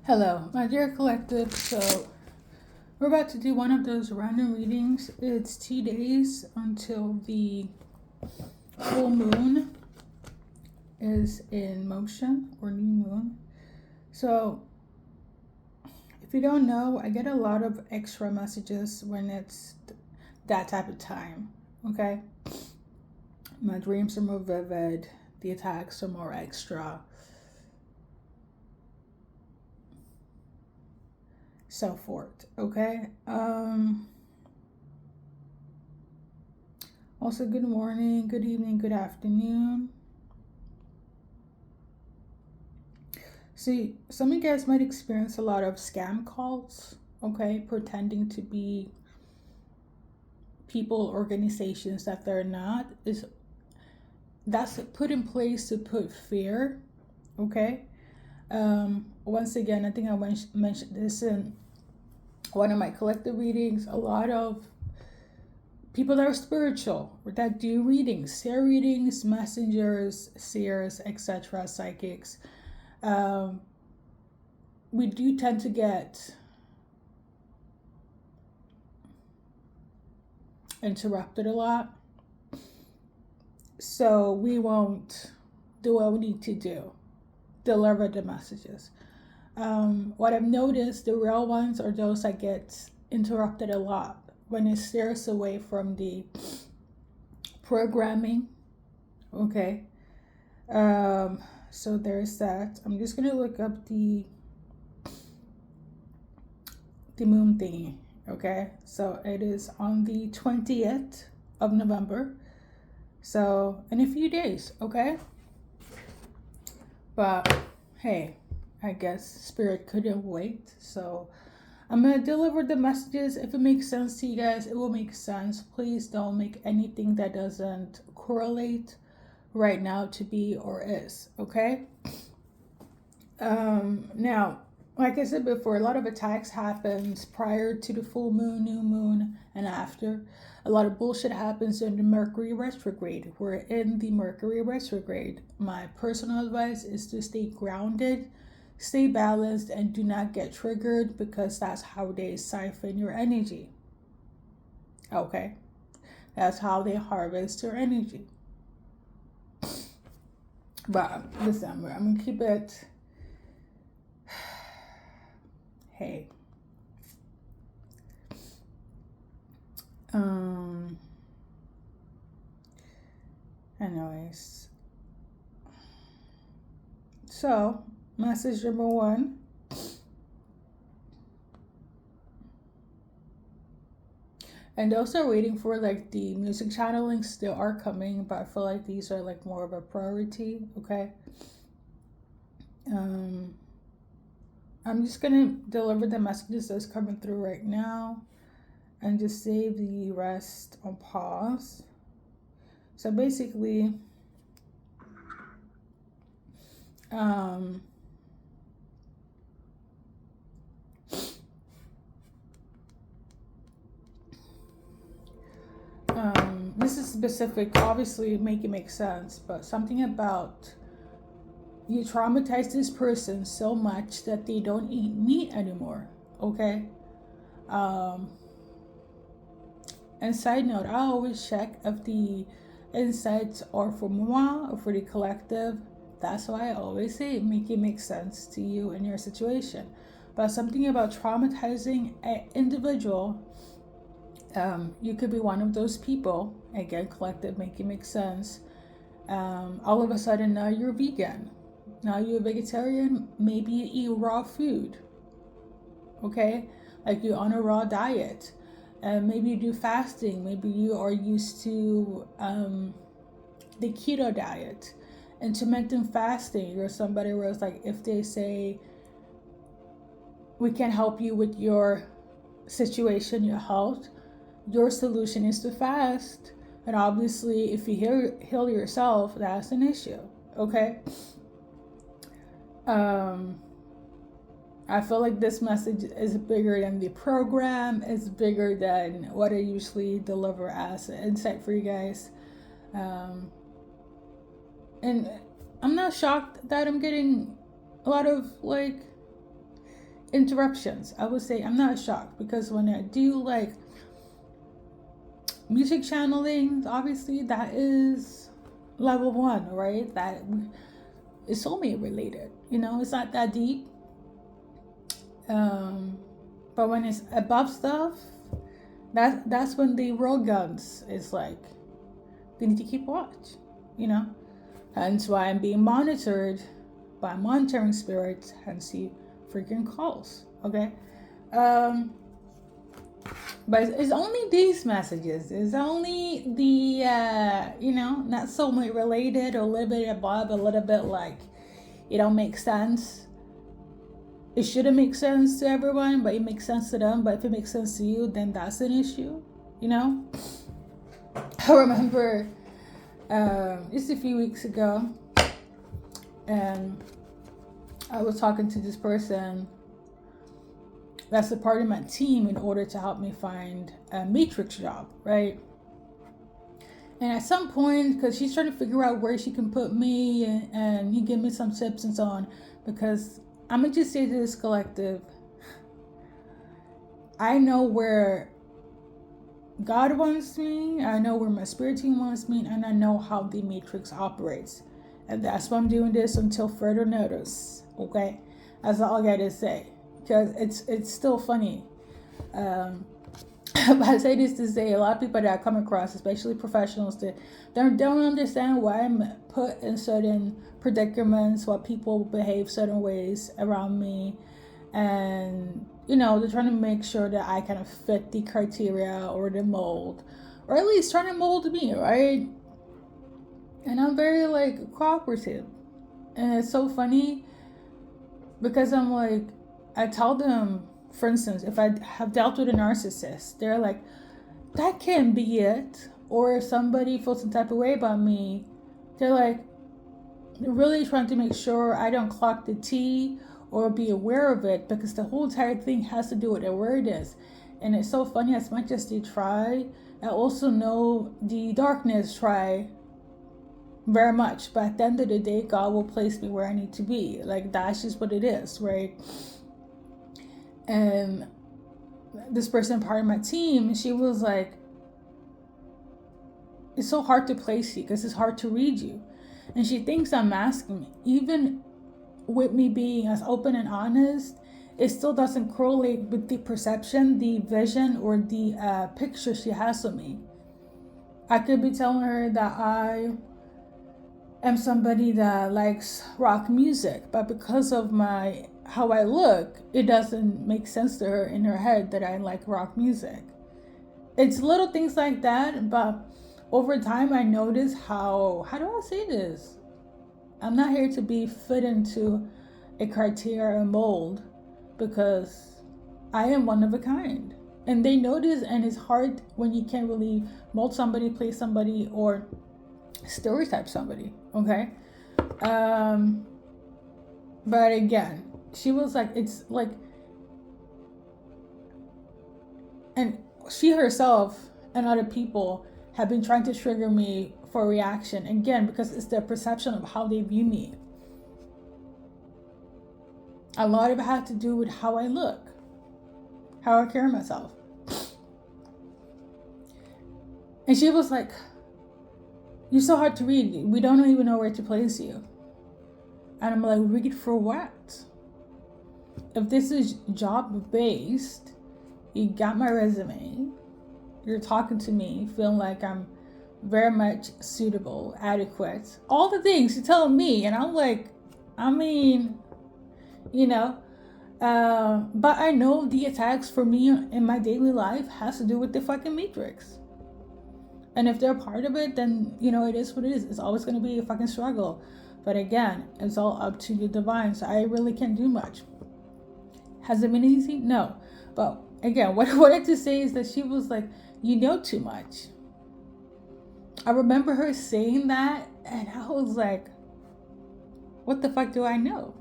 Hello, my dear collective. So, we're about to do one of those random readings. It's 2 days until the full moon is in motion, or new moon. So, if you don't know, I get a lot of extra messages when it's that type of time. Okay? My dreams are more vivid, the attacks are more extra. So forth. Okay? Also, good morning, good evening, good afternoon. See, some of you guys might experience a lot of scam calls, okay, pretending to be people, organizations that they're not. That's put in place to put fear, okay? Once again, I think I mentioned this in one of my collective readings. A lot of people that are spiritual, that do readings, share readings, messengers, seers, etc., psychics, we do tend to get interrupted a lot. So we won't do what we need to do, deliver the messages. What I've noticed, the real ones are those that get interrupted a lot when it steers away from the programming. Okay. So there's that. I'm just gonna look up the moon thingy. Okay, so it is on the 20th of November. So in a few days, okay? But hey, I guess spirit couldn't wait. So I'm gonna deliver the messages. If it makes sense to you guys, it will make sense. Please don't make anything that doesn't correlate right now to be or is, okay? Now, like I said before, a lot of attacks happens prior to the full moon, new moon, and after. A lot of bullshit happens in the Mercury retrograde. We're in the Mercury retrograde. My personal advice is to stay grounded, stay balanced, and do not get triggered, because that's how they siphon your energy. Okay? That's how they harvest your energy. But listen, I'm going to keep it. Hey. Anyways. So, message number 1. And those are waiting for like the music channelings still are coming, but I feel like these are like more of a priority, okay? I'm just gonna deliver the messages that's coming through right now and just save the rest on pause. So basically, this is specific, obviously make it make sense, but something about you traumatize this person so much that they don't eat meat anymore, okay? And side note, I always check if the insights are for moi or for the collective. That's why I always say make it make sense to you and your situation. But something about traumatizing an individual, you could be one of those people. Again, collective, make it make sense. All of a sudden now you're vegan. Now you're a vegetarian. Maybe you eat raw food. Okay? Like you're on a raw diet. Maybe you do fasting. Maybe you are used to the keto diet, intermittent fasting. You're somebody where it's like, if they say we can help you with your situation, your health, your solution is to fast. And obviously, if you heal yourself, that's an issue. Okay. I feel like this message is bigger than the program. It's bigger than what I usually deliver as an insight for you guys. And I'm not shocked that I'm getting a lot of like interruptions. I would say I'm not shocked, because when I do like music channeling, obviously that is level 1, right? That is soulmate related. It's not that deep. But when it's above stuff, that's when the real guns is like, they need to keep watch. Hence why I'm being monitored by monitoring spirits, hence the freaking calls. Okay. But it's only these messages. It's only the not so much related, or a little bit above, a little bit like it don't make sense. It shouldn't make sense to everyone, but it makes sense to them. But if it makes sense to you, then that's an issue. I remember just a few weeks ago, and I was talking to this person that's a part of my team in order to help me find a matrix job, right? And at some point, because she's trying to figure out where she can put me, and you give me some tips and so on, because I'm going to just say to this collective, I know where God wants me, I know where my spirit team wants me, and I know how the matrix operates. And that's why I'm doing this until further notice, okay? That's all I got to say. Because it's still funny. I say this to say, a lot of people that I come across, especially professionals, that don't understand why I'm put in certain predicaments, why people behave certain ways around me. And, they're trying to make sure that I kind of fit the criteria or the mold, or at least trying to mold me, right? And I'm very, like, cooperative. And it's so funny because I'm like, I tell them, for instance, if I have dealt with a narcissist, they're like, that can't be it. Or if somebody feels some type of way about me, they're like, they're really trying to make sure I don't clock the T or be aware of it, because the whole entire thing has to do with awareness. And it's so funny, as much as they try, I also know the darkness try very much. But at the end of the day, God will place me where I need to be. Like, that's just what it is, right? And this person, part of my team, she was like, it's so hard to place you because it's hard to read you. And she thinks I'm masking me. Even with me being as open and honest, it still doesn't correlate with the perception, the vision, or the picture she has of me. I could be telling her that I am somebody that likes rock music, but because of how I look, it doesn't make sense to her in her head that I like rock music. It's little things like that, but over time I notice how do I say this? I'm not here to be fit into a criteria mold, because I am one of a kind. And they notice, and it's hard when you can't really mold somebody, place somebody, or stereotype somebody, okay? But again, she was like, it's like, and she herself and other people have been trying to trigger me for a reaction, again, because it's their perception of how they view me. A lot of it had to do with how I look, how I carry myself. And she was like, you're so hard to read, we don't even know where to place you. And I'm like, read for what? If this is job based, you got my resume, you're talking to me, feeling like I'm very much suitable, adequate, all the things you're telling me. And I'm like, I mean, but I know the attacks for me in my daily life has to do with the fucking matrix. And if they're part of it, then, it is what it is. It's always going to be a fucking struggle. But again, it's all up to the divine. So I really can't do much. Has it been easy? No. But again, what I wanted to say is that she was like, you know too much. I remember her saying that, and I was like, what the fuck do I know?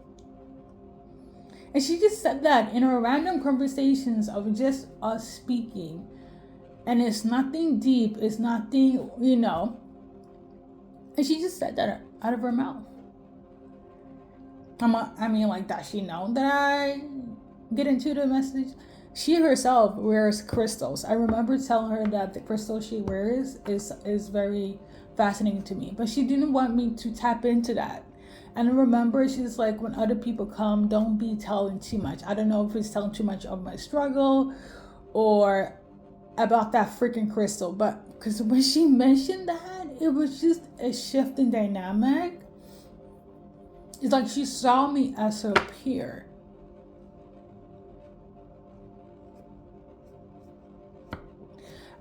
And she just said that in our random conversations of just us speaking. And it's nothing deep, it's nothing, And she just said that out of her mouth. I mean, like, does she know that I get into the message. She herself wears crystals. I remember telling her that the crystal she wears is very fascinating to me, but she didn't want me to tap into that. And I remember she's like, when other people come, don't be telling too much. I don't know if it's telling too much of my struggle or about that freaking crystal, but because when she mentioned that, it was just a shift in dynamic. It's like she saw me as her peer.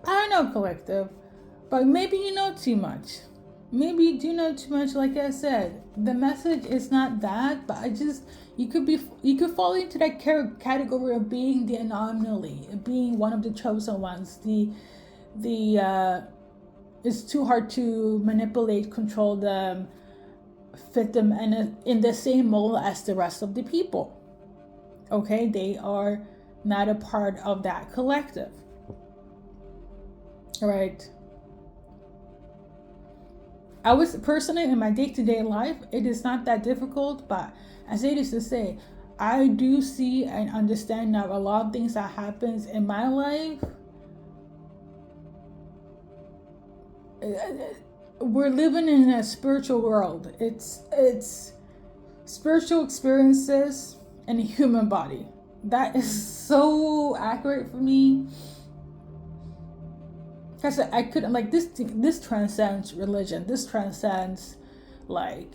I don't know, collective, but maybe you know too much. Maybe you do know too much. Like I said, the message is not that, but you could fall into that category of being the anomaly, being one of the chosen ones. It's too hard to manipulate, control them, fit them in the same mold as the rest of the people. Okay, they are not a part of that collective. All right. I was personally in my day-to-day life, it is not that difficult, but I say this to say, I do see and understand now a lot of things that happens in my life. We're living in a spiritual world. It's spiritual experiences in a human body. That is so accurate for me. Because I couldn't, like, this transcends religion. This transcends like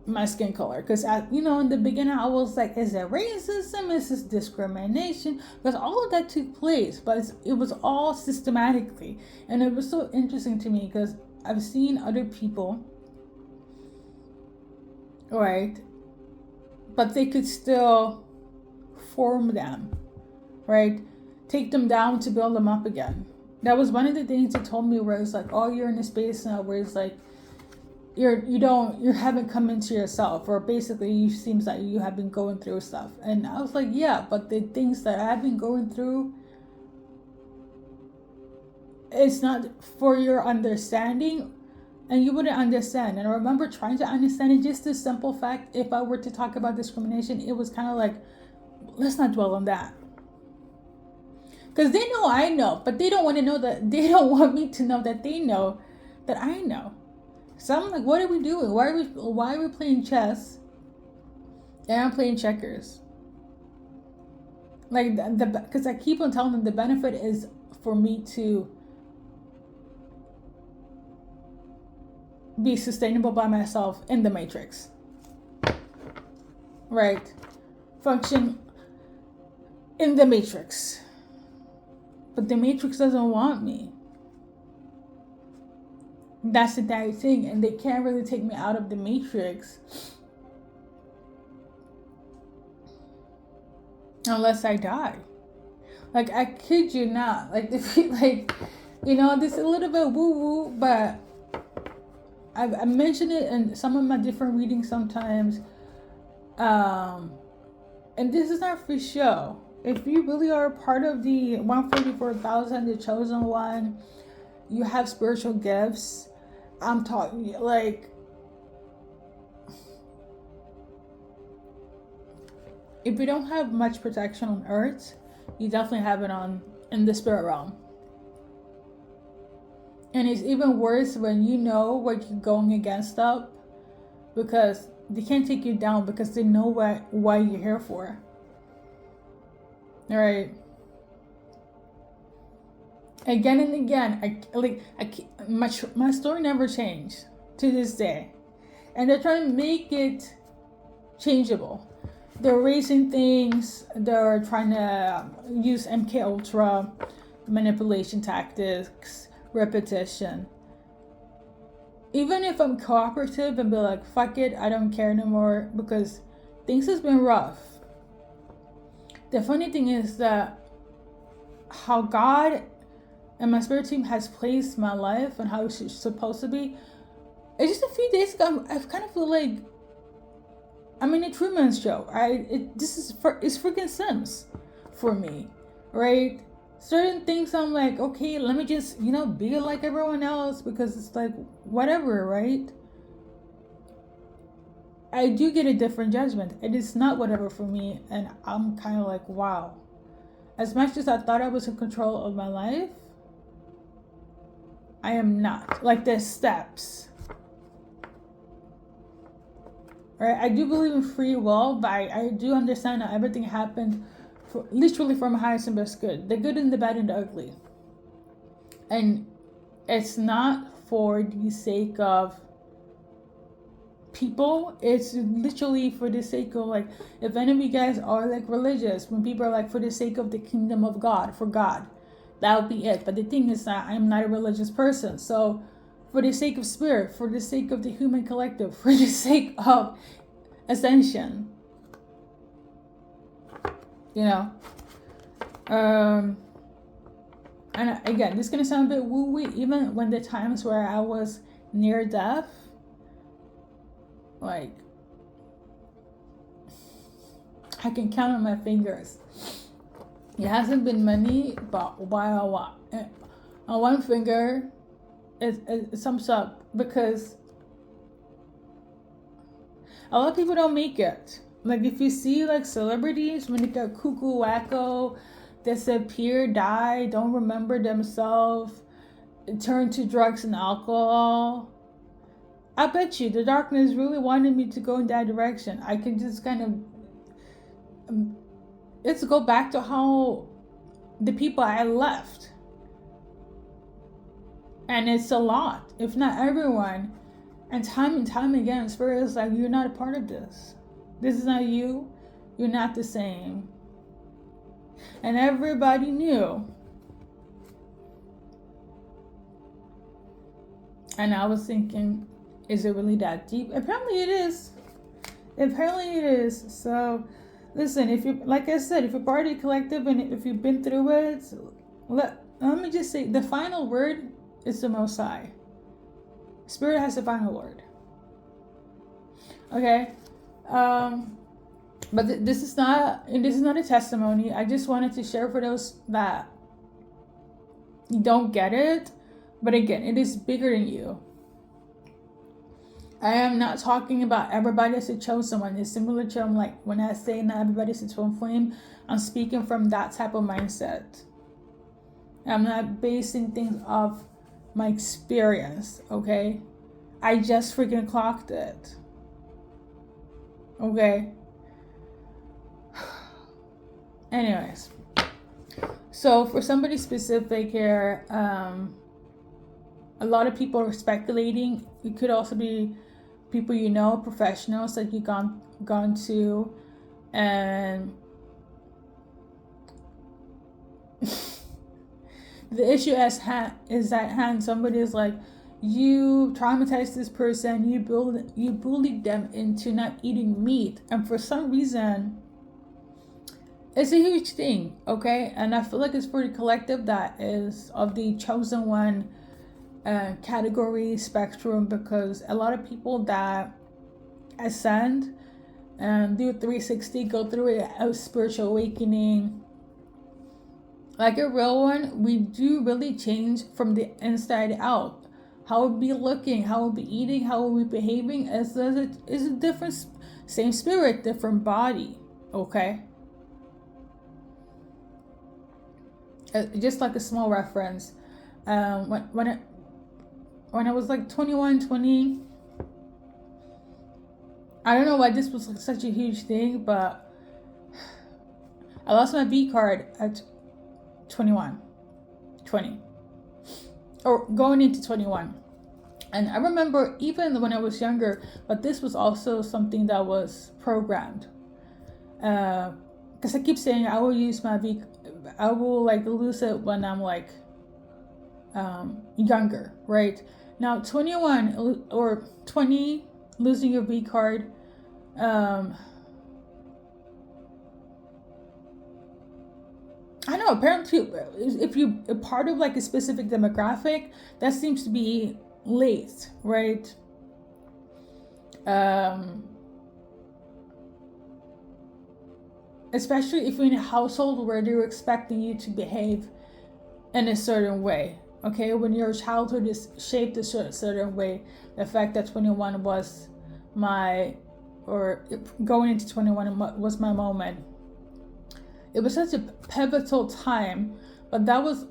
my skin color. Because in the beginning I was like, is it racism? Is this discrimination? Because all of that took place, but it was all systematically, and it was so interesting to me because I've seen other people, right, but they could still form them, right, take them down to build them up again. That was one of the things they told me, where it's like, oh, you're in a space now where it's like you haven't come into yourself, or basically you seems like you have been going through stuff. And I was like, yeah, but the things that I've been going through, it's not for your understanding, and you wouldn't understand. And I remember trying to understand it, just the simple fact, if I were to talk about discrimination, it was kind of like, let's not dwell on that. Because they know I know, but they don't want to know that, they don't want me to know that they know that I know. So I'm like, what are we doing? Why are we playing chess and I'm playing checkers? Like, because I keep on telling them the benefit is for me to be sustainable by myself in the matrix. Right? Function in the matrix. But the matrix doesn't want me. That's the entire thing, and they can't really take me out of the matrix unless I die. Like, I kid you not. Like, this is a little bit woo-woo, but I mentioned it in some of my different readings sometimes. And this is not for show. If you really are a part of the 144,000, the chosen one, you have spiritual gifts. I'm talking like, if you don't have much protection on earth, you definitely have it in the spirit realm. And it's even worse when you know what you're going against up, because they can't take you down because they know why you're here for. All right. Again and again, my story never changed to this day, and they're trying to make it changeable. They're raising things. They're trying to use MK Ultra manipulation tactics, repetition. Even if I'm cooperative and be like, fuck it, I don't care no more, because things has been rough. The funny thing is that how God and my spirit team has placed my life and how it's supposed to be. It's just a few days ago, I kind of feel like I'm in a Truman Show. It's freaking Sims for me, right? Certain things I'm like, okay, let me just, be like everyone else, because it's like, whatever, right? I do get a different judgment. It is not whatever for me, and I'm kind of like, wow. As much as I thought I was in control of my life, I am not. Like, there's steps. Right? I do believe in free will, but I do understand that everything happened literally from highest and best good. The good and the bad and the ugly. And it's not for the sake of people, it's literally for the sake of, like, if any of you guys are like religious, when people are like, for the sake of the kingdom of God, for God, that would be it. But the thing is that I'm not a religious person, so for the sake of spirit, for the sake of the human collective, for the sake of ascension, you know. And again, this is gonna sound a bit woo-woo, even when the times where I was near death, like, I can count on my fingers. It hasn't been many, but on one finger, it sums up, because a lot of people don't make it. Like, if you see like celebrities, when they get cuckoo wacko, disappear, die, don't remember themselves, turn to drugs and alcohol, I bet you the darkness really wanted me to go in that direction. I can just kind of, let's go back to how the people I left. And it's a lot, if not everyone. And time again, Spirit is like, you're not a part of this. This is not you. You're not the same. And everybody knew. And I was thinking, is it really that deep? Apparently it is. So listen, if you, like I said, if you're part of the collective and if you've been through it, let me just say, the final word is the Most High. Spirit has the final word. Okay? But this is not a testimony. I just wanted to share for those that don't get it. But again, it is bigger than you. I am not talking about everybody as a chosen one. It's similar to, like, when I say not everybody's a twin flame, I'm speaking from that type of mindset. I'm not basing things off my experience, okay? I just freaking clocked it. Okay? Anyways. So for somebody specific here, a lot of people are speculating. It could also be people you know, professionals that you've gone to, and the issue is at hand. Somebody is like, you traumatized this person, you bullied them into not eating meat, and for some reason, it's a huge thing, okay? And I feel like it's for the collective that is of the chosen one category spectrum, because a lot of people that ascend and do a 360, go through a spiritual awakening, like a real one, we do really change from the inside out. How we'll be looking, how we'll be eating, how we'll be behaving is a different, same spirit, different body, okay? Just like a small reference, when I was like 21, 20, I don't know why this was like such a huge thing, but I lost my V card at 21, 20, or going into 21. And I remember even when I was younger, but this was also something that was programmed. Because I keep saying I will use my V, I will like lose it when I'm like younger, right? Now 21 or 20, losing your V card, I know, apparently if you are part of like a specific demographic, that seems to be late, right? Especially if you're in a household where they're expecting you to behave in a certain way. Okay, when your childhood is shaped a certain way, the fact that 21 was my or going into 21 was my moment. It was such a pivotal time, but that was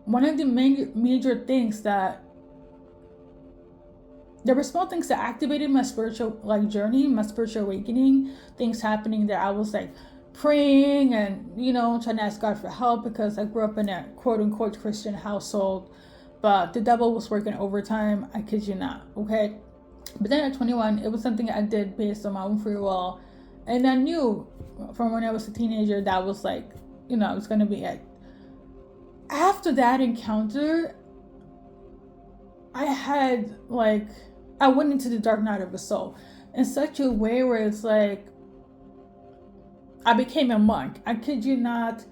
one of the major things that there were small things that activated my spiritual journey, my spiritual awakening, things happening that I was praying and, trying to ask God for help, because I grew up in a quote unquote Christian household, but the devil was working overtime. I kid you not. Okay. But then at 21, it was something I did based on my own free will. And I knew from when I was a teenager that was it was going to be it. After that encounter, I went into the dark night of the soul in such a way where it's I became a monk. I kid you not.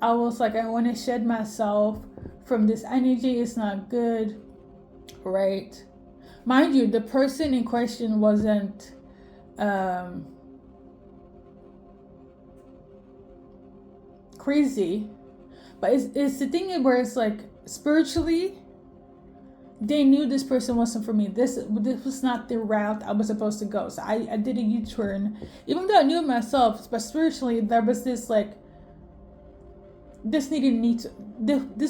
I was I want to shed myself from this energy. It's not good, right? Mind you, the person in question wasn't crazy, but it's the thing where it's spiritually, they knew this person wasn't for me. This was not the route I was supposed to go. So I did a U-turn, even though I knew it myself. But spiritually, there was this this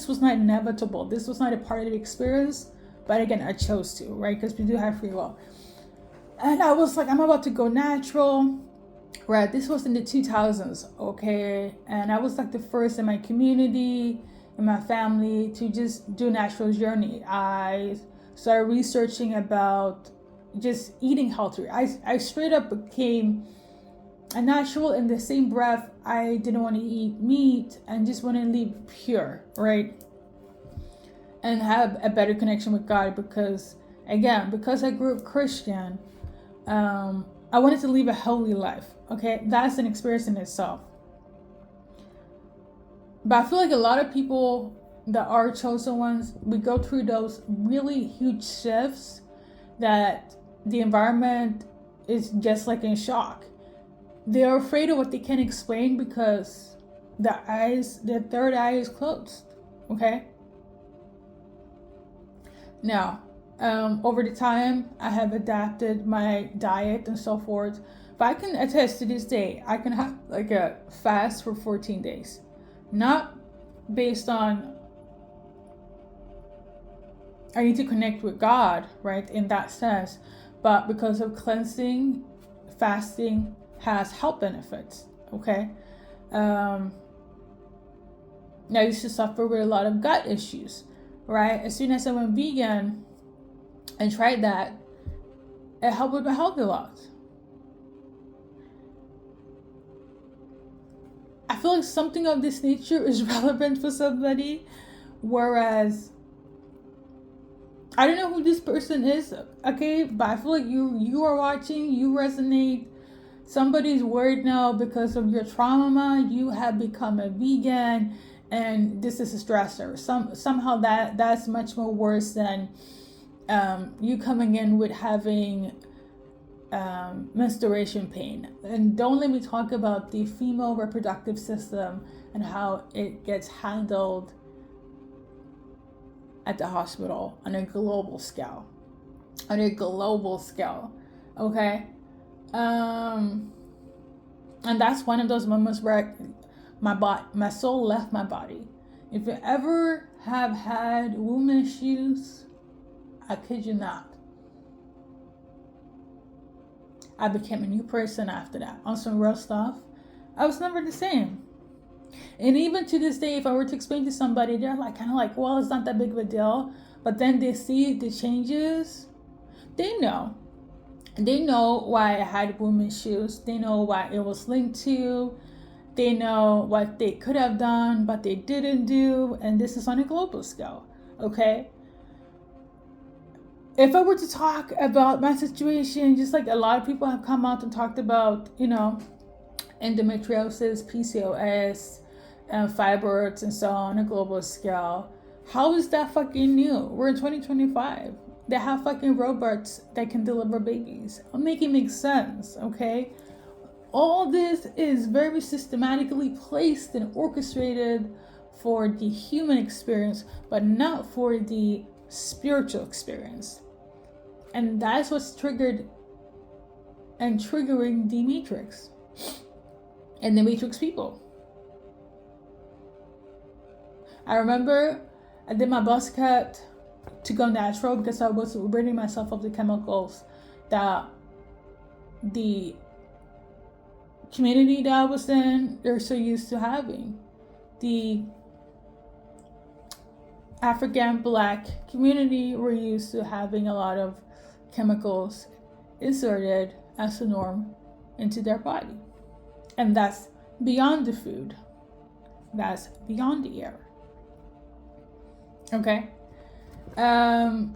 was not inevitable. This was not a part of the experience. But again, I chose to, right? Because we do have free will. And I was I'm about to go natural, right? This was in the 2000s, okay? And I was the first in my community, in my family, to just do a natural journey. I started researching about just eating healthier. I straight up became a natural. In the same breath, I didn't want to eat meat and just want to live pure, right? And have a better connection with God, because I grew up Christian, I wanted to live a holy life. Okay, that's an experience in itself. But I feel a lot of people that are chosen ones, we go through those really huge shifts that the environment is just in shock. They're afraid of what they can't explain because their third eye is closed. Okay. Now, over the time, I have adapted my diet and so forth. But I can attest to this day, I can have a fast for 14 days. Not based on I need to connect with God, right, in that sense, but because of cleansing, fasting has health benefits, okay? Now, I used to suffer with a lot of gut issues, right? As soon as I went vegan and tried that, it helped with my health a lot. I feel something of this nature is relevant for somebody, whereas I don't know who this person is, okay? But I feel you are watching, you resonate. Somebody's worried now because of your trauma. You have become a vegan, and this is a stressor. Somehow that's much more worse than you coming in with having menstruation pain. And don't let me talk about the female reproductive system and how it gets handled at the hospital on a global scale. Okay? And that's one of those moments where my soul left my body. If you ever have had womb issues, I kid you not, I became a new person after that. On some real stuff, I was never the same. And even to this day, if I were to explain to somebody, they're well, it's not that big of a deal. But then they see the changes. They know why I had womb issues. They know why it was linked to. They know what they could have done, but they didn't do. And this is on a global scale, okay? If I were to talk about my situation, just a lot of people have come out and talked about, endometriosis, PCOS, fibroids, and so on a global scale. How is that fucking new? We're in 2025. They have fucking robots that can deliver babies. Make it make sense, okay? All this is very systematically placed and orchestrated for the human experience, but not for the spiritual experience. And that's what's triggered and triggering the Matrix and the Matrix people. I remember I did my buzz cut to go natural because I was ridding myself of the chemicals that the community that I was in, they're so used to having. The African Black community were used to having a lot of chemicals inserted as a norm into their body. And that's beyond the food. That's beyond the air. Okay? And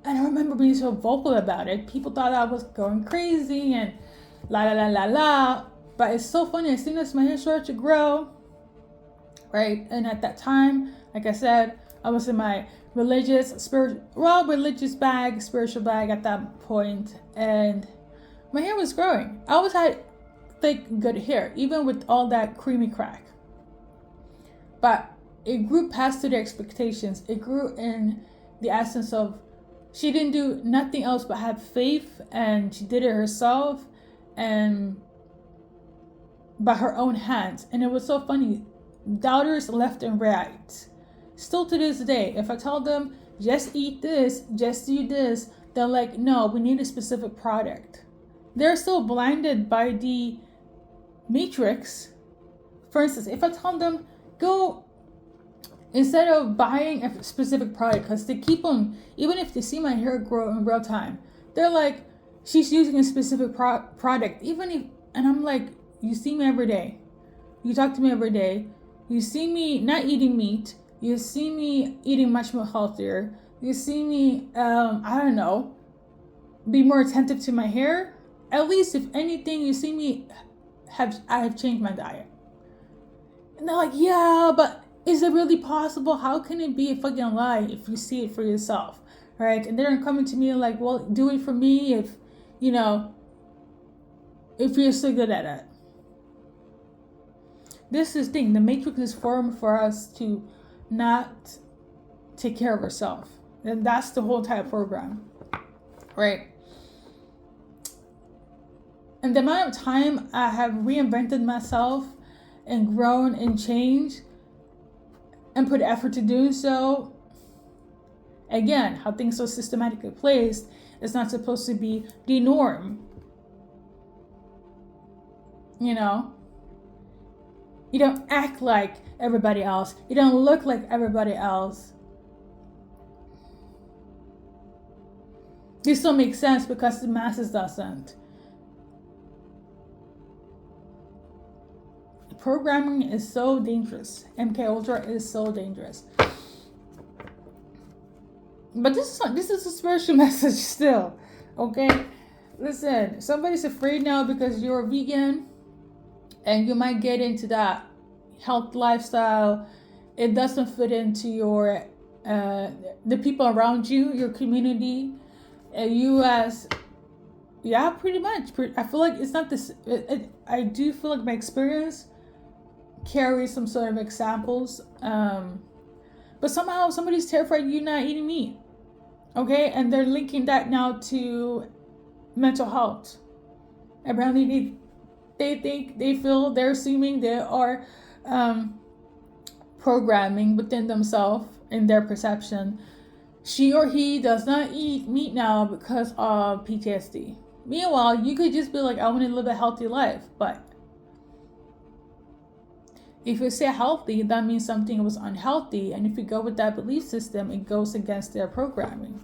I remember being so vocal about it. People thought I was going crazy and la la la la la. But it's so funny. As soon as my hair started to grow, right? And at that time, like I said, I was in my religious bag, spiritual bag at that point, and my hair was growing. I always had thick, good hair, even with all that creamy crack. But it grew past to the expectations. It grew in the essence of she didn't do nothing else but have faith, and she did it herself and by her own hands. And it was so funny. Doubters left and right. Still to this day, if I tell them, just eat this, just do this, they're like, no, we need a specific product. They're still blinded by the Matrix. For instance, if I tell them, go, instead of buying a specific product, because they keep them, even if they see my hair grow in real time, they're like, she's using a specific product. Even if, and I'm like, you see me every day. You talk to me every day. You see me not eating meat. You see me eating much more healthier. You see me, I don't know, be more attentive to my hair. At least, if anything, you see me I have changed my diet. And they're like, yeah, but is it really possible? How can it be a fucking lie if you see it for yourself, right? And they're coming to me like, well, do it for me if you're so good at it. This is the thing. The Matrix is formed for us to not take care of ourselves. And that's the whole entire program, right? And the amount of time I have reinvented myself and grown and changed and put effort to do so, again, how things are systematically placed is not supposed to be the norm. You don't act like everybody else. You don't look like everybody else. This still makes sense because the masses doesn't. Programming is so dangerous. MK Ultra is so dangerous. But this is a spiritual message still. Okay? Listen, somebody's afraid now because you're a vegan and you might get into that health lifestyle. It doesn't fit into your the people around you, your community, you as pretty much. I feel like it's not this. I do feel like my experience carries some sort of examples, but somehow somebody's terrified you not eating meat. Okay, and they're linking that now to mental health. Apparently, they're assuming they are programming within themselves in their perception. She or he does not eat meat now because of PTSD. Meanwhile, you could just be like, I want to live a healthy life. But if you say healthy, that means something was unhealthy. And if you go with that belief system, it goes against their programming.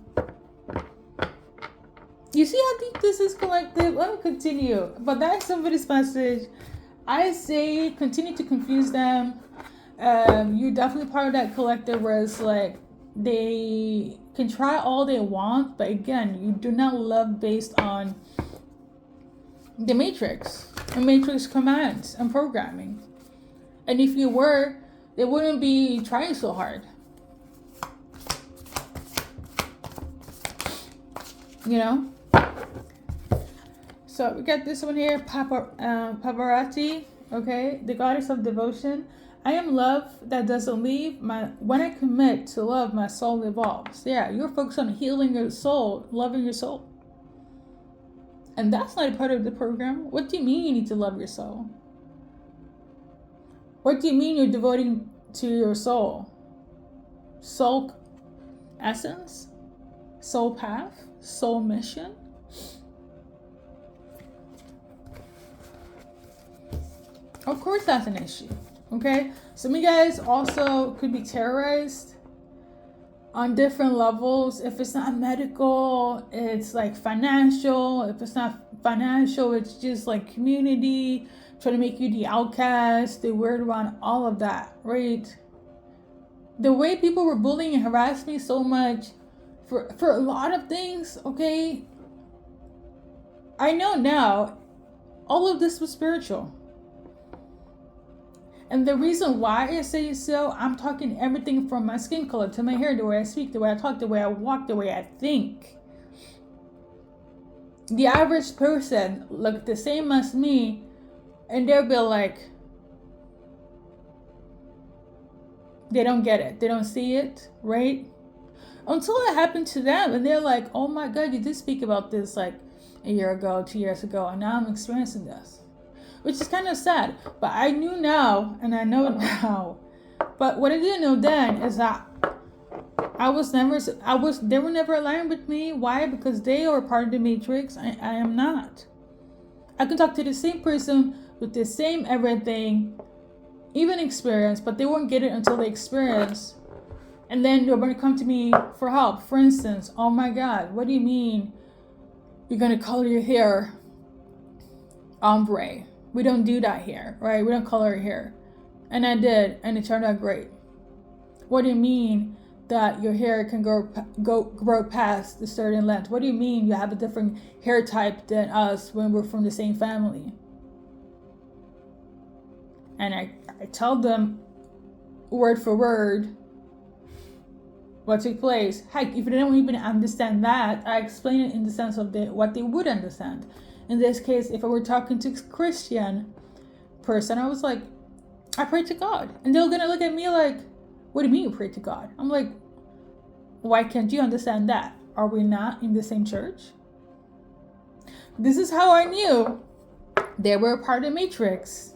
You see how deep this is, collective? Let me continue. But that's somebody's message. I say continue to confuse them. You're definitely part of that collective where it's like they can try all they want, but again, you do not love based on the Matrix and Matrix commands and programming. And if you were, they wouldn't be trying so hard. So we got this one here, Pavarotti, okay? The goddess of devotion. I am love that doesn't leave. When I commit to love, my soul evolves. Yeah, you're focused on healing your soul, loving your soul. And that's not a part of the program. What do you mean you need to love your soul? What do you mean you're devoting to your soul? Soul essence? Soul path? Soul mission? Of course that's an issue. Okay? Some of you guys also could be terrorized on different levels. If it's not medical, it's like financial. If it's not financial, it's just like community, trying to make you the outcast, the weird one, all of that, right? The way people were bullying and harassing me so much for a lot of things, okay? I know now all of this was spiritual. And the reason why I say so, I'm talking everything from my skin color to my hair, the way I speak, the way I talk, the way I walk, the way I think. The average person look the same as me, and they'll be like, they don't get it. They don't see it, right? Until it happened to them, and they're like, oh my God, you did speak about this like a year ago, 2 years ago, and now I'm experiencing this. Which is kind of sad, but I knew now, and I know now. But what I didn't know then is that they were never aligned with me. Why? Because they are part of the matrix. I am not. I can talk to the same person with the same everything, even experience, but they won't get it until they experience. And then they're going to come to me for help. For instance, oh my God, what do you mean you're going to color your hair ombre? We don't do that here, right? We don't color our hair. And I did, and it turned out great. What do you mean that your hair can grow past a certain length? What do you mean you have a different hair type than us when we're from the same family? And I tell them word for word what took place. Heck, if they don't even understand that, I explain it in the sense of what they would understand. In this case, if I were talking to a Christian person, I was like, I pray to God. And they're going to look at me like, what do you mean you pray to God? I'm like, why can't you understand that? Are we not in the same church? This is how I knew they were a part of the matrix.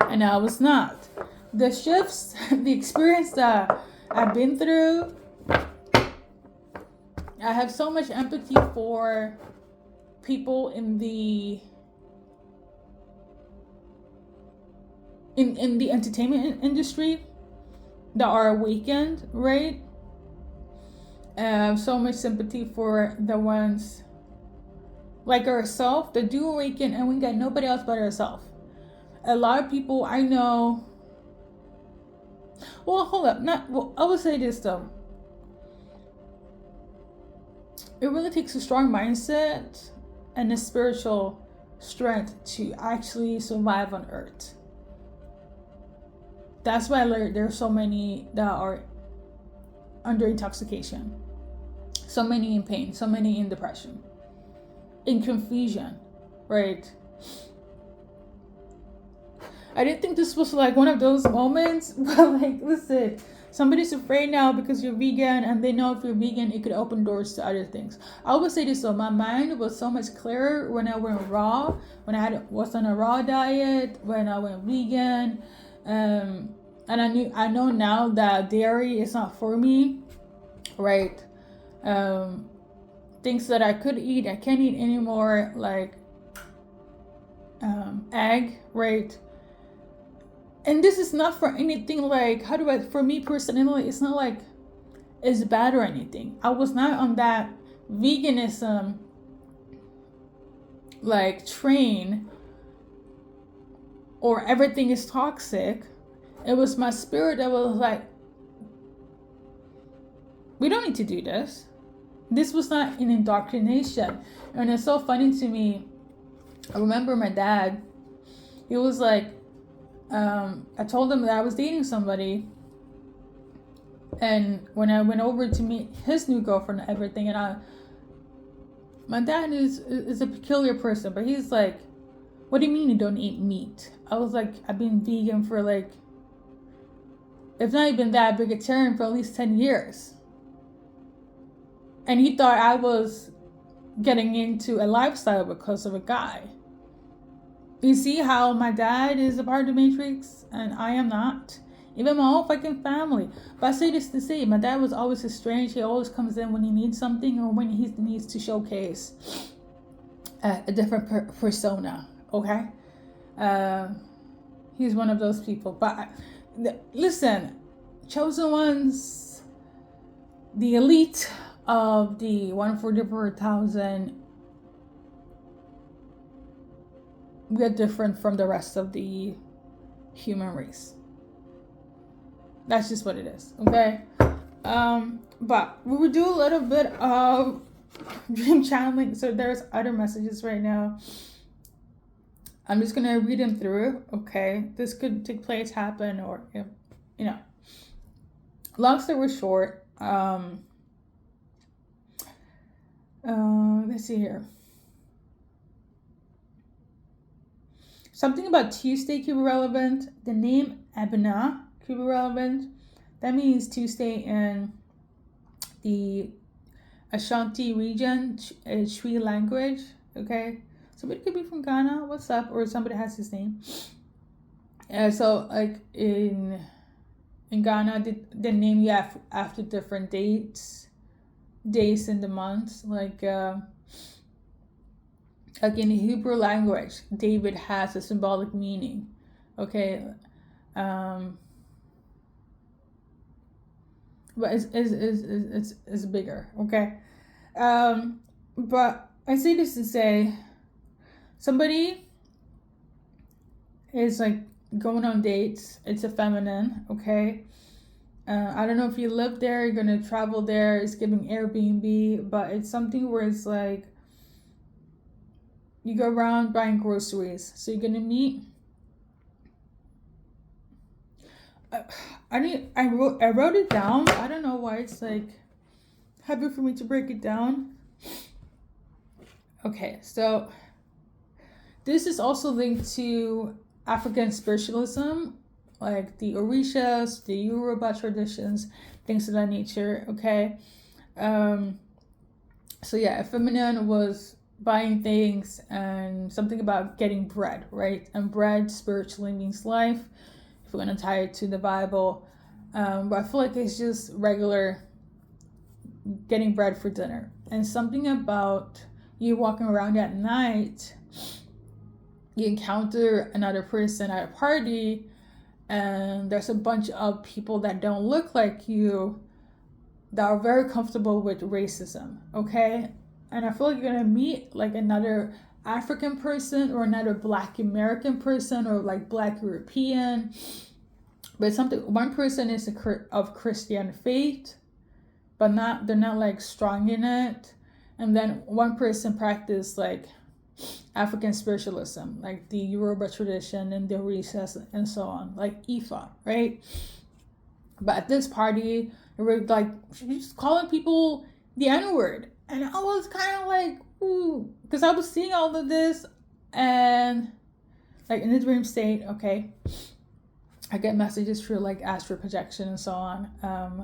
And I was not. The shifts, the experience that I've been through, I have so much empathy for people in the entertainment industry that are awakened, right? I have so much sympathy for the ones like ourselves that do awaken, and we got nobody else but ourselves. A lot of people I know. Well, hold up. I will say this though. It really takes a strong mindset and a spiritual strength to actually survive on Earth. That's why I learned there are so many that are under intoxication, so many in pain, so many in depression, in confusion, right? I didn't think this was like one of those moments, but like, listen, somebody's afraid now because you're vegan, and they know if you're vegan, it could open doors to other things. I would say this though, my mind was so much clearer when I went raw, when was on a raw diet, when I went vegan, and I know now that dairy is not for me, right? Things that I could eat, I can't eat anymore, like egg, right? And this is not for anything like, for me personally, it's not like it's bad or anything. I was not on that veganism like train or everything is toxic. It was my spirit that was like, we don't need to do this. This was not an indoctrination. And it's so funny to me. I remember my dad, he was like, I told him that I was dating somebody, and when I went over to meet his new girlfriend and everything, and my dad is a peculiar person, but he's like, what do you mean you don't eat meat? I was like, I've been vegan for like, if not even that, vegetarian for at least 10 years. And he thought I was getting into a lifestyle because of a guy. You see how my dad is a part of the Matrix and I am not? Even my whole fucking family. But I say this to say, my dad was always estranged. He always comes in when he needs something or when he needs to showcase a different persona. Okay? He's one of those people. But listen, chosen ones, the elite of the 144,000, we are different from the rest of the human race. That's just what it is, okay? But we will do a little bit of dream channeling. So there's other messages right now. I'm just gonna read them through, okay? This could take place, happen, or you know. Long story short, let's see here. Something about Tuesday could be relevant. The name Abna could be relevant. That means Tuesday in the Ashanti region, Twi language. Okay, somebody could be from Ghana. What's up? Or somebody has his name. So like in Ghana, they name you after different days in the month. Like in the Hebrew language, David has a symbolic meaning. Okay. But it's bigger, okay? But I say this to say, somebody is like going on dates. It's a feminine, okay? I don't know if you live there, you're gonna travel there. It's giving Airbnb, but it's something where it's like you go around buying groceries. So you're gonna meet. I wrote it down. I don't know why it's like happy for me to break it down. Okay, so this is also linked to African spiritualism, like the Orishas, the Yoruba traditions, things of that nature. Okay, so yeah, a feminine was buying things and something about getting bread, right? And bread spiritually means life. We're going to tie it to the Bible. But I feel like it's just regular getting bread for dinner. And something about you walking around at night, you encounter another person at a party, and there's a bunch of people that don't look like you that are very comfortable with racism, okay? And I feel like you're going to meet like another African person or another Black American person or like Black European, but something. One person is of Christian faith, but they're not like strong in it, and then one person practice like African spiritualism, like the Yoruba tradition and the Orishas and so on, like Ifa, right? But at this party, we're like just calling people the N-word. And I was kind of like, ooh, because I was seeing all of this and like in the dream state, okay, I get messages through like astral projection and so on.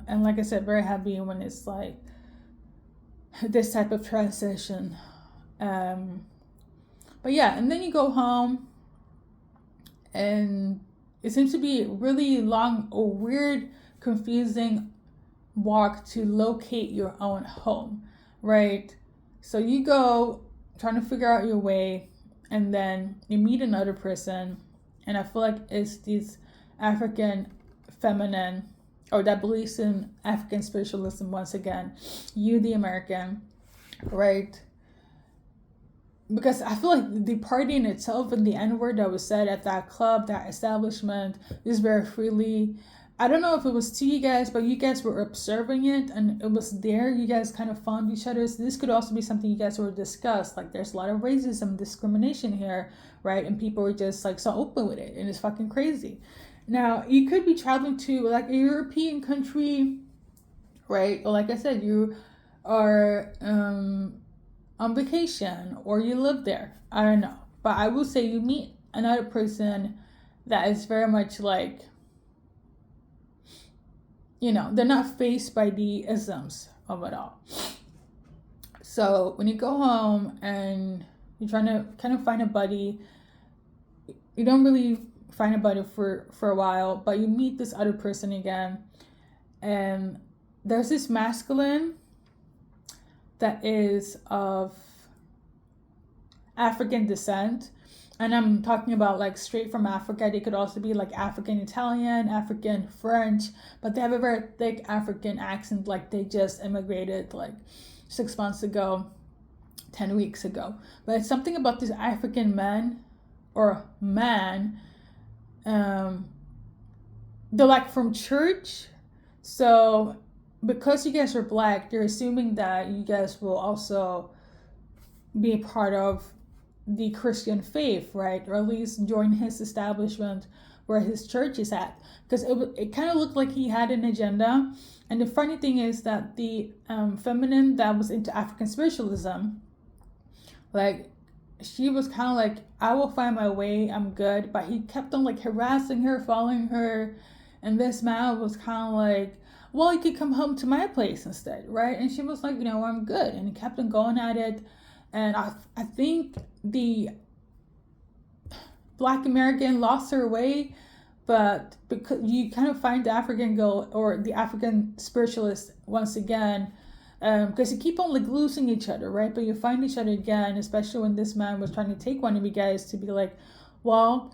And like I said, very happy when it's like this type of transition. But yeah, and then you go home and it seems to be really long or weird, confusing walk to locate your own home. Right? So you go trying to figure out your way, and then you meet another person, and I feel like it's this African feminine, or that believes in African spiritualism once again. You, the American, right? Because I feel like the party in itself and the N-word that was said at that club, that establishment, is very freely. I don't know if it was to you guys, but you guys were observing it and it was there. You guys kind of found each other. So this could also be something you guys were discussed. Like there's a lot of racism, discrimination here, right? And people were just like so open with it and it's fucking crazy. Now, you could be traveling to like a European country, right? Or like I said, you are on vacation or you live there. I don't know. But I will say you meet another person that is very much like, you know, they're not faced by the isms of it all. So when you go home and you're trying to kind of find a buddy, you don't really find a buddy for a while, but you meet this other person again, and there's this masculine that is of African descent. And I'm talking about like straight from Africa. They could also be like African Italian, African French, but they have a very thick African accent, like they just immigrated like 6 months ago, 10 weeks ago. But it's something about these African men or man. They're like from church. So because you guys are black, they're assuming that you guys will also be a part of the Christian faith, right? Or at least join his establishment where his church is at. Because it kind of looked like he had an agenda. And the funny thing is that the feminine that was into African spiritualism, like, she was kind of like, I will find my way, I'm good. But he kept on like harassing her, following her. And this man was kind of like, well, you could come home to my place instead, right? And she was like, I'm good. And he kept on going at it. And I think the Black American lost her way, but because you kind of find the African girl or the African spiritualist once again, because you keep on like losing each other, right? But you find each other again, especially when this man was trying to take one of you guys to be like, well,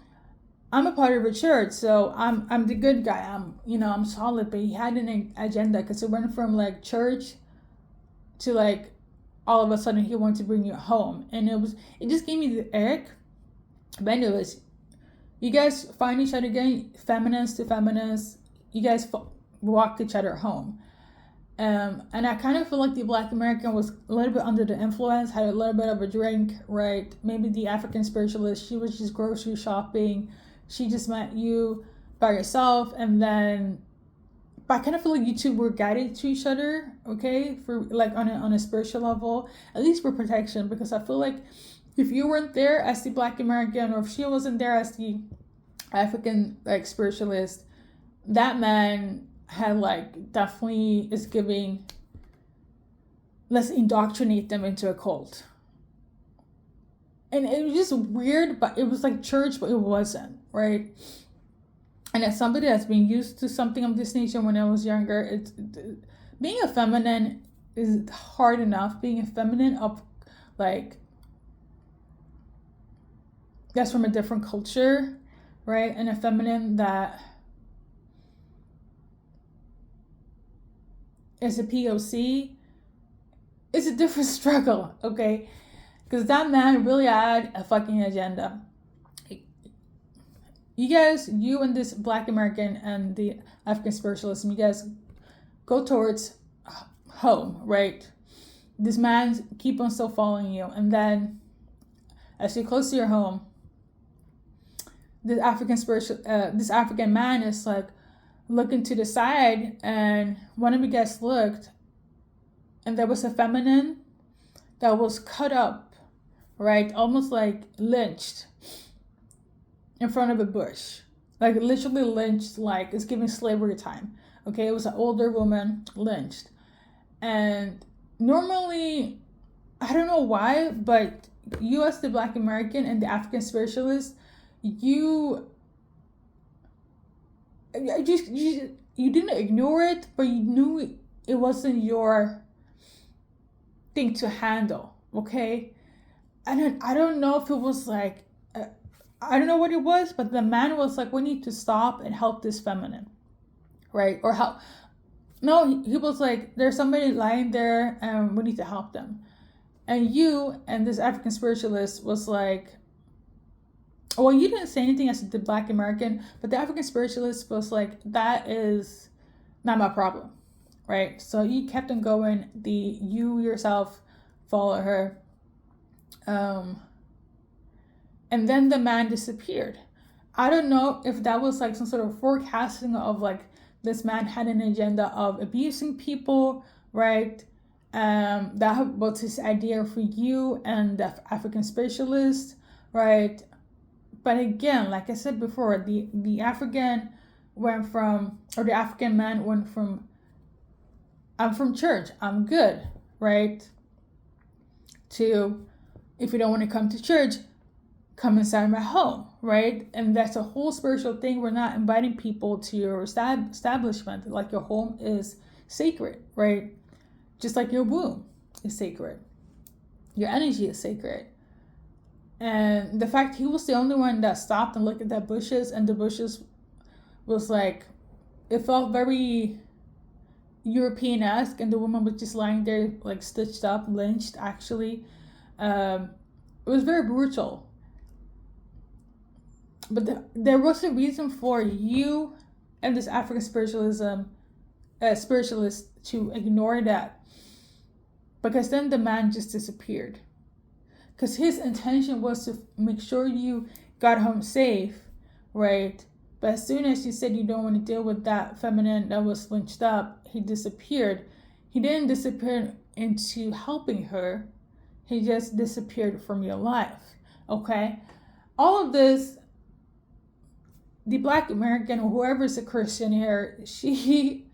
I'm a part of a church, so I'm the good guy. I'm solid, but he had an agenda because it went from like church to like all of a sudden he wanted to bring you home, and it just gave me the ick. But anyways, you guys find each other again, feminists to feminists. You guys walked each other home. And I kind of feel like the Black American was a little bit under the influence, had a little bit of a drink, right? Maybe the African spiritualist, she was just grocery shopping. She just met you by yourself, and then, but I kind of feel like you two were guided to each other, okay, for like on a spiritual level, at least for protection, because I feel like if you weren't there as the Black American, or if she wasn't there as the African like spiritualist, that man had like definitely is giving, let's indoctrinate them into a cult. And it was just weird, but it was like church, but it wasn't, right? And as somebody that's been used to something of this nature when I was younger, being a feminine is hard enough. Being a feminine of like, that's from a different culture, right? And a feminine that is a POC is a different struggle, okay? Because that man really had a fucking agenda. You guys, you and this Black American and the African spiritualism, you guys go towards home, right? This man keep on still following you, and then as you close to your home, this African man is like looking to the side, and one of you guys looked, and there was a feminine that was cut up, right, almost like lynched in front of a bush, like literally lynched, like it's giving slavery time. Okay, it was an older woman lynched. And normally, I don't know why, but you as the Black American and the African spiritualist, you didn't ignore it, but you knew it wasn't your thing to handle, okay? And I don't know if it was like, I don't know what it was, but the man was like, we need to stop and help this feminine, right? Or help. No, he was like, there's somebody lying there and we need to help them. And you and this African spiritualist was like, well, you didn't say anything as the Black American, but the African spiritualist was like, that is not my problem, right? So you kept on going. You yourself follow her. And then the man disappeared. I don't know if that was like some sort of forecasting of like this man had an agenda of abusing people, right? That was his idea for you and the African spiritualist, right? But again, like I said before, the African went from, or the African man went from, I'm from church, I'm good, right? to, if you don't want to come to church, come inside my home, right? And that's a whole spiritual thing. We're not inviting people to your establishment. Like your home is sacred, right? Just like your womb is sacred. Your energy is sacred. And the fact he was the only one that stopped and looked at that bushes, and the bushes was like, it felt very European-esque, and the woman was just lying there like stitched up, lynched actually. It was very brutal. But there was a reason for you and this African spiritualist to ignore that, because then the man just disappeared. Because his intention was to make sure you got home safe, right? But as soon as you said you don't want to deal with that feminine that was lynched up, he disappeared. He didn't disappear into helping her. He just disappeared from your life, okay? All of this, the Black American or whoever's a Christian here, she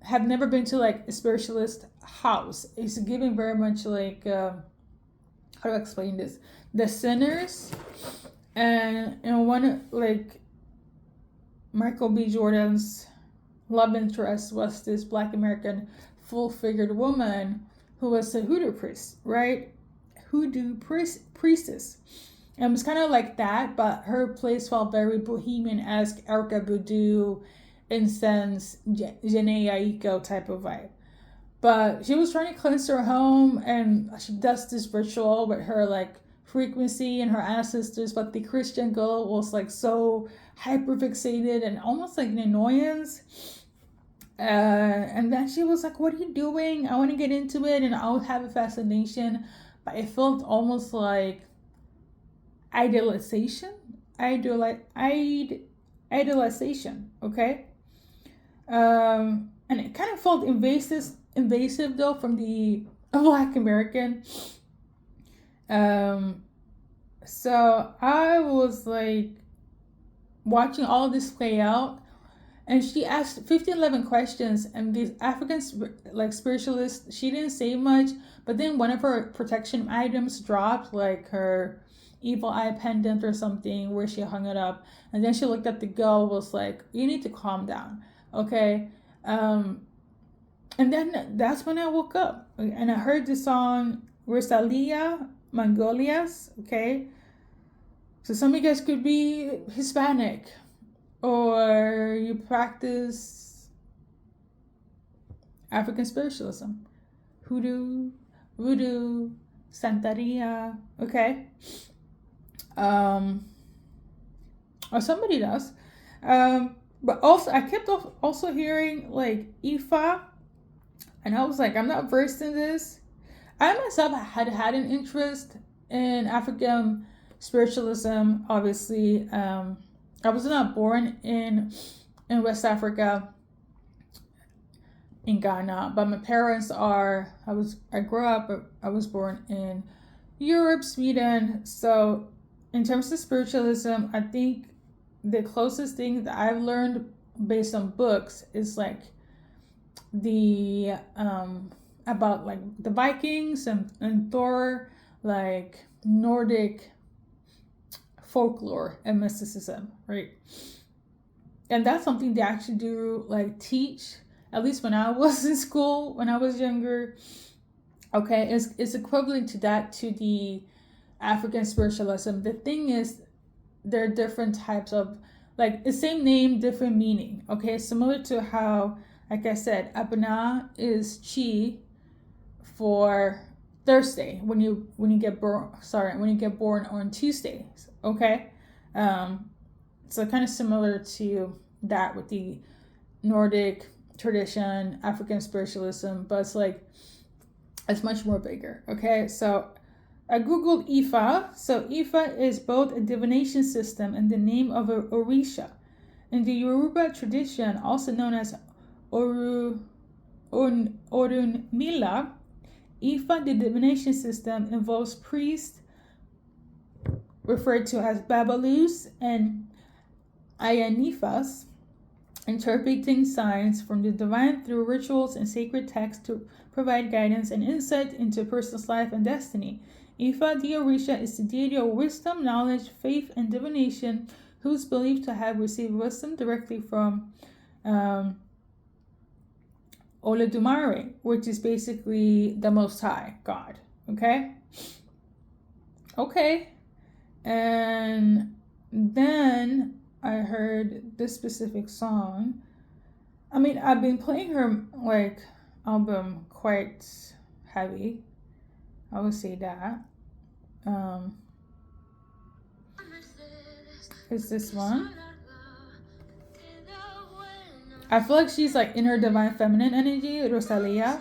have never been to like a spiritualist house. It's giving very much like, how do I explain this? The sinners, and one like Michael B. Jordan's love interest was this Black American full-figured woman who was a hoodoo priest, right? Hoodoo priestess. And it was kind of like that, but her place felt very bohemian-esque, Erykah Badu, incense, Jhené Aiko type of vibe. But she was trying to cleanse her home, and she does this ritual with her like frequency and her ancestors, but the Christian girl was like so hyper fixated and almost like an annoyance. And then she was like, what are you doing? I want to get into it, and I would have a fascination, but it felt almost like idolization, okay? And it kind of felt invasive though from the Black American. So I was like watching all this play out, and she asked 11 questions, and these African like spiritualists, she didn't say much, but then one of her protection items dropped, like her evil eye pendant or something, where she hung it up, and then she looked at the girl, was like, you need to calm down, okay? And then that's when I woke up, and I heard the song Rosalia Mangolias, okay? So some of you guys could be Hispanic, or you practice African spiritualism, hoodoo, voodoo, Santeria, okay? Or somebody does. But also, I kept also hearing like Ifa, and I was like, I'm not versed in this. I myself had an interest in African spiritualism, obviously. I was not born in West Africa, in Ghana, but my parents are. I grew up. I was born in Europe, Sweden. So, in terms of spiritualism, I think the closest thing that I've learned based on books is like the about like the Vikings and Thor, like Nordic folklore and mysticism, right? And that's something they actually do like teach, at least when I was in school, when I was younger. Okay, it's equivalent to that, to the African spiritualism. The thing is, there are different types of, like, the same name, different meaning. Okay, similar to how, like I said, Abana is chi for Thursday when you get born. When you get born on Tuesdays. Okay, so kind of similar to that with the Nordic tradition, African spiritualism, but it's much more bigger. Okay, so I googled Ifa. So Ifa is both a divination system and the name of a Orisha. In the Yoruba tradition, also known as Orunmila, Ifa, the divination system, involves priests referred to as Babalus and Ayanifas interpreting signs from the divine through rituals and sacred texts to provide guidance and insight into a person's life and destiny. Ifa, the Orisha, is the deity of wisdom, knowledge, faith, and divination, who is believed to have received wisdom directly from Olodumare, which is basically the Most High God. Okay. And then I heard this specific song. I mean, I've been playing her album quite heavy. I would say that. Is this one? I feel like she's in her divine feminine energy, Rosalia,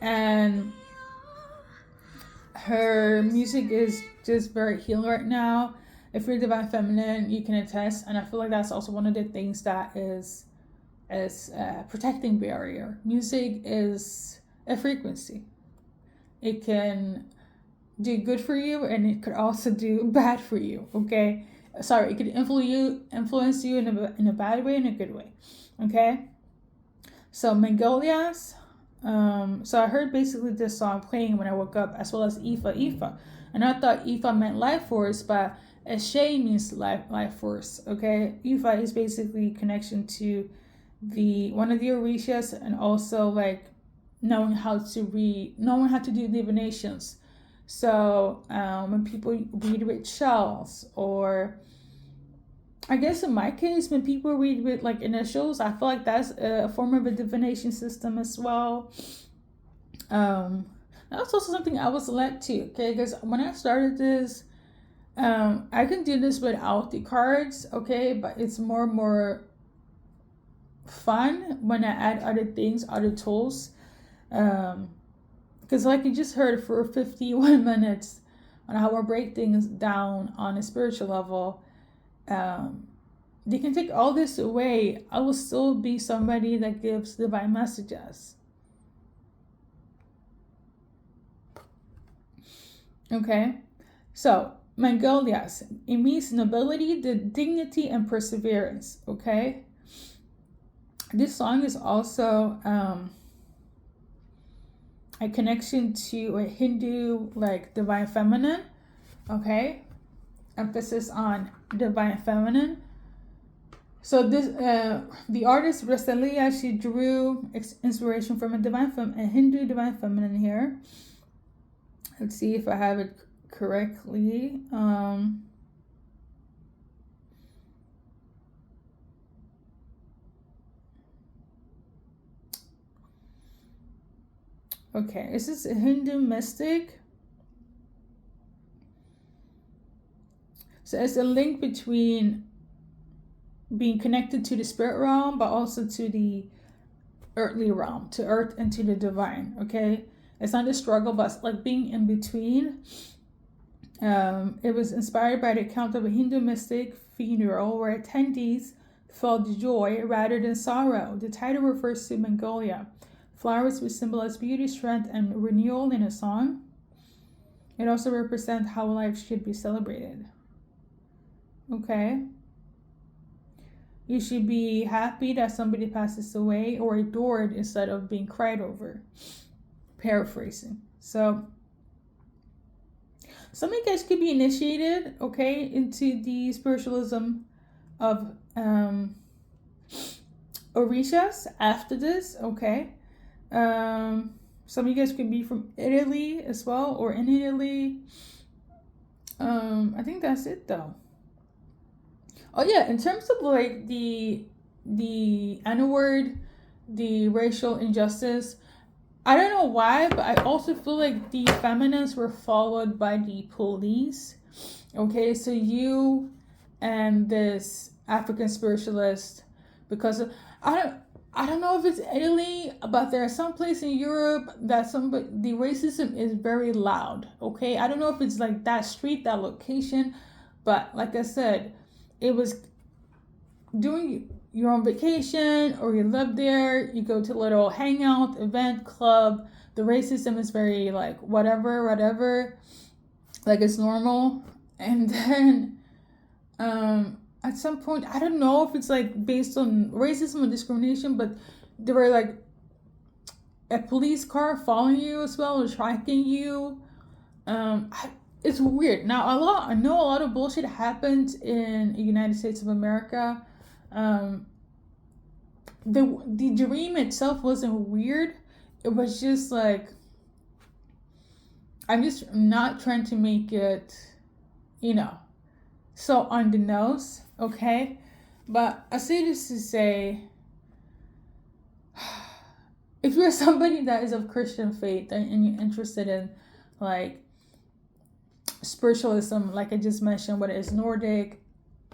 and her music is just very healing right now. If you're divine feminine, you can attest, and I feel like that's also one of the things that is a protecting barrier. Music is a frequency. It can do good for you, and it could also do bad for you. Okay, sorry, it could influence you in a bad way and a good way. Okay, so Magolias. So I heard basically this song playing when I woke up, as well as Ifa, and I thought Ifa meant life force, but Eshe means life force. Okay, Ifa is basically connection to one of the Orishas, and also knowing how to do divinations. So when people read with shells, or I guess in my case, when people read with initials, I feel like that's a form of a divination system as well. That's also something I was led to, okay? Because when I started this, I can do this without the cards, okay? But it's more fun when I add other things, other tools. Because you just heard for 51 minutes on how I break things down on a spiritual level, they can take all this away. I will still be somebody that gives divine messages. Okay, so Magolias, it means nobility, the dignity, and perseverance. Okay, this song is also a connection to a Hindu divine feminine. Okay, emphasis on divine feminine. So this the artist Rosalia, she drew inspiration from a Hindu divine feminine here. Let's see if I have it correctly. Okay, this is a Hindu mystic. So it's a link between being connected to the spirit realm, but also to the earthly realm, to earth and to the divine. Okay, it's not a struggle, but it's being in between. It was inspired by the account of a Hindu mystic funeral where attendees felt joy rather than sorrow. The title refers to Mongolia. Flowers which symbolize beauty, strength, and renewal in a song. It also represents how life should be celebrated. Okay. You should be happy that somebody passes away, or adored instead of being cried over. Paraphrasing. So some of you guys could be initiated, okay, into the spiritualism of Orishas after this, okay. Some of you guys could be from Italy as well, or in Italy. I think that's it though. Oh yeah, in terms of the N-word, the racial injustice, I don't know why, but I also feel like the feminists were followed by the police. Okay, so you and this African spiritualist, because I don't know if it's Italy, but there are some places in Europe that the racism is very loud. Okay, I don't know if it's that street, that location, but like I said, it was doing you're on vacation or you live there, you go to a little hangout, event, club, the racism is very whatever, it's normal. And then at some point, I don't know if it's like based on racism or discrimination, but there were like a police car following you as well or tracking you. It's weird. Now I know a lot of bullshit happened in the United States of America. The dream itself wasn't weird. It was just like, I'm just not trying to make it, so on the nose, okay? But I say this to say, if you're somebody that is of Christian faith and you're interested in like spiritualism, like I just mentioned, whether it's Nordic,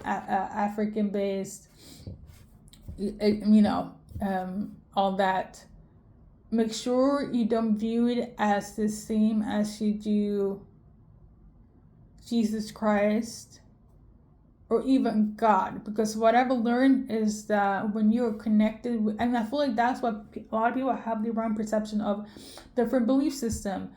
African based, all that, make sure you don't view it as the same as you do Jesus Christ or even God, because what I've learned is that when you're connected with, and I feel like that's what a lot of people have the wrong perception of different belief system.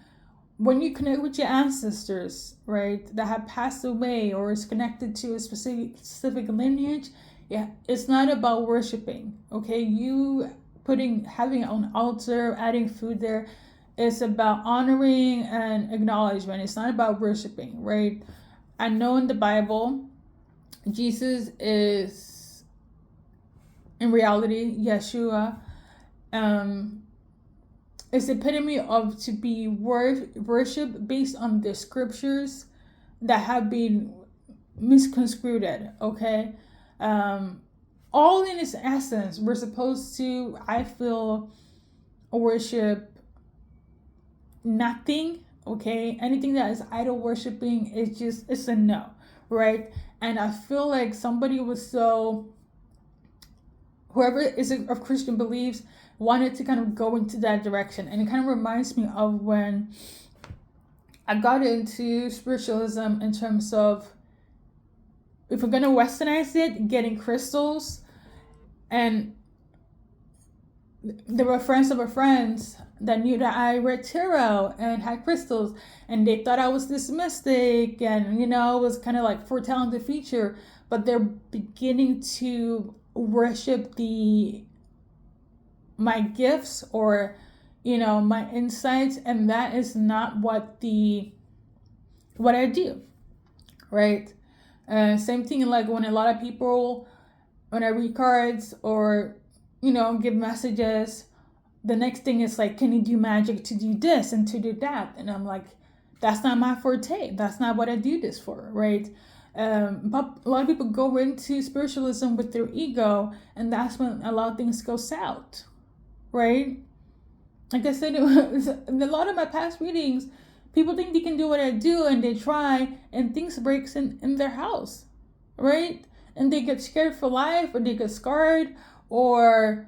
When you connect with your ancestors, right, that have passed away or is connected to a specific lineage, yeah, it's not about worshiping, okay? You having an altar, adding food there, it's about honoring and acknowledgement. It's not about worshiping, right? I know in the Bible, Jesus is, in reality, Yeshua, is the epitome of to be worship based on the scriptures that have been misconstrued, okay? All in its essence, we're supposed to, I feel, worship nothing, okay? Anything that is idol worshiping is just, it's a no, right? And I feel like somebody was whoever is of Christian beliefs wanted to kind of go into that direction. And it kind of reminds me of when I got into spiritualism in terms of, if we're going to westernize it, getting crystals. And there were friends of friends that knew that I read tarot and had crystals, and they thought I was this mystic and, was kind of like foretelling the future, but they're beginning to worship my gifts or, my insights, and that is not what I do, right? Same thing like when a lot of people, when I read cards or, give messages, the next thing is like, can you do magic to do this and to do that? And I'm like, that's not my forte. That's not what I do this for, right? But a lot of people go into spiritualism with their ego, and that's when a lot of things go south, right? Like I said, in a lot of my past readings, people think they can do what I do, and they try, and things breaks in their house, right? And they get scared for life, or they get scarred, or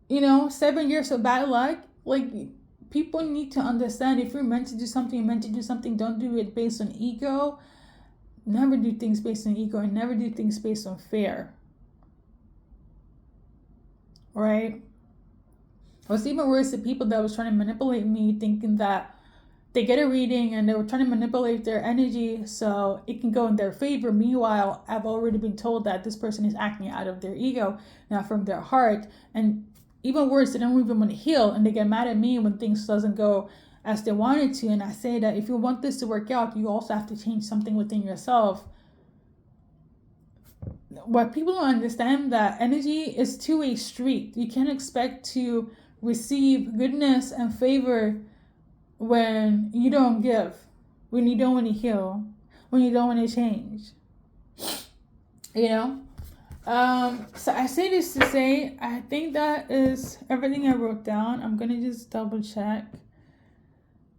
7 years of bad luck. Like, people need to understand, if you're meant to do something, you're meant to do something. Don't do it based on ego. Never do things based on ego, and never do things based on fear, right? What's even worse, the people that was trying to manipulate me, thinking that they get a reading and they were trying to manipulate their energy so it can go in their favor. Meanwhile, I've already been told that this person is acting out of their ego, not from their heart. And even worse, they don't even want to heal, and they get mad at me when things doesn't go as they wanted to. And I say that if you want this to work out, you also have to change something within yourself. What people don't understand, that energy is two-way street. You can't expect to receive goodness and favor when you don't give, when you don't want to heal, when you don't want to change, So I say this to say, I think that is everything I wrote down. I'm going to just double check.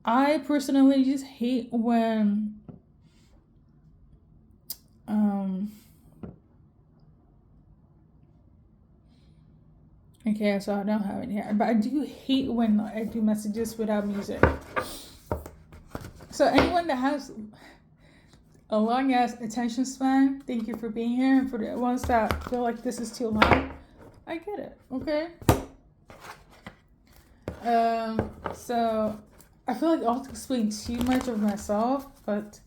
I personally just hate when okay, so I don't have it here, but I do hate when I do messages without music. So anyone that has a long ass attention span, thank you for being here. And for the ones that feel like this is too long, I get it, okay? So I feel like I'll explain too much of myself, but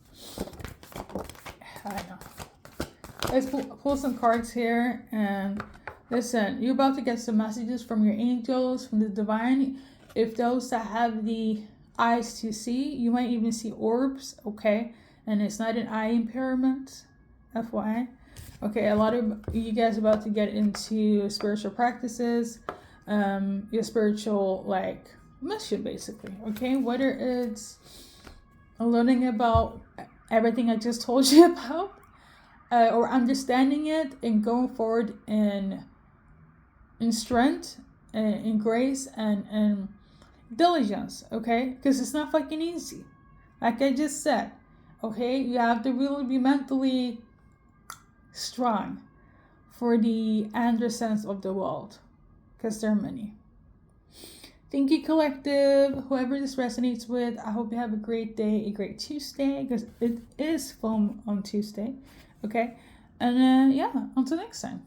I don't know. let's pull some cards here. And listen, you're about to get some messages from your angels, from the divine. If those that have the eyes to see, you might even see orbs, okay? And it's not an eye impairment, FYI. Okay, a lot of you guys about to get into spiritual practices, your spiritual like mission, basically. Okay, whether it's learning about everything I just told you about, or understanding it and going forward in strength, in grace, and diligence. Okay, because it's not fucking easy. Like I just said, okay, you have to really be mentally strong for the Andersons of the world, because there are many. Thank you, collective. Whoever this resonates with, I hope you have a great day, a great Tuesday, because it is film on Tuesday. Okay, and yeah, until next time.